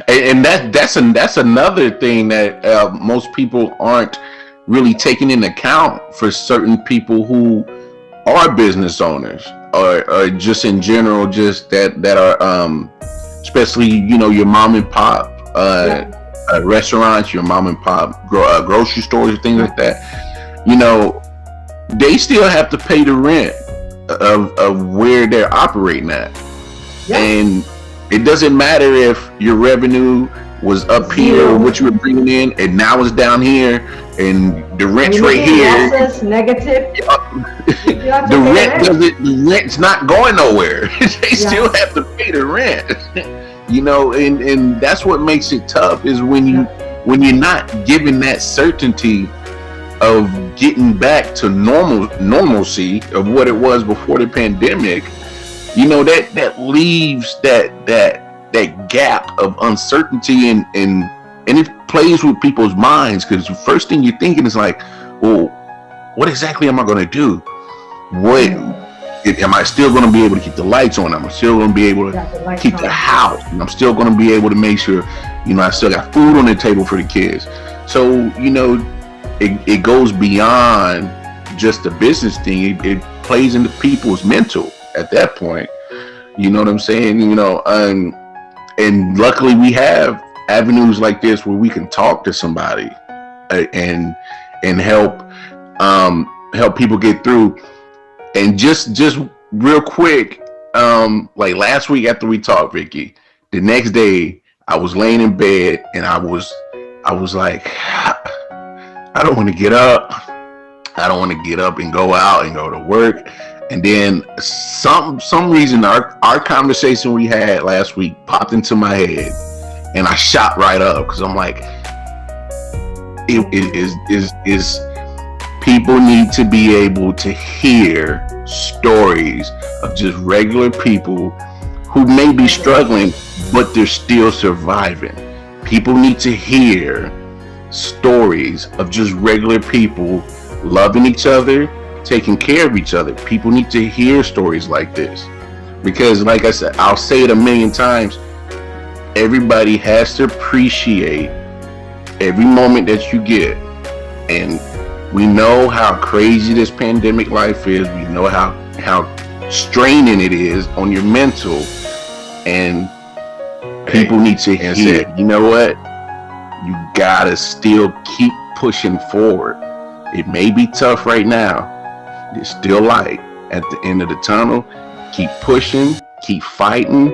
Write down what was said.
And that's another thing that most people aren't really taking into account for certain people who are business owners, or just in general, just that are especially, your mom and pop Yeah. restaurants, your mom and pop grocery stores, things like that. They still have to pay the rent of where they're operating at. Yeah. And it doesn't matter if your revenue was up here, or Zero. what you were bringing in, and now it's down here, and the And rent's you're right making here. losses, negative. You still have to The pay the rent rent. doesn't. The rent's not going nowhere. They Yeah. still have to pay the rent. And that's what makes it tough, is Yeah. when you're not given that certainty of getting back to normalcy of what it was before the pandemic. That leaves that gap of uncertainty, and it plays with people's minds, because the first thing you're thinking is like, well, what exactly am I going to do? What am I still going to be able to keep the lights on? Am I still going to be able Yeah. The to lights keep the on. house? And I'm still going to be able to make sure, I still got food on the table for the kids. So, it goes beyond just a business thing. It plays into people's mental at that point. You know what I'm saying? And luckily we have avenues like this where we can talk to somebody, and help people get through. And just real quick, like last week after we talked, Vicky, the next day I was laying in bed, and I was like, I don't want to get up. I don't want to get up and go out and go to work. And then some reason our conversation we had last week popped into my head, and I shot right up, because I'm like, is people need to be able to hear stories of just regular people who may be struggling, but they're still surviving. People need to hear stories of just regular people loving each other, taking care of each other. People need to hear stories like this, because, like I said, I'll say it a million times, everybody has to appreciate every moment that you get. And we know how crazy this pandemic life is. We know how straining it is on your mental, and people need to hear, you know what? You gotta still keep pushing forward. It may be tough right now. There's still light at the end of the tunnel. Keep pushing, keep fighting,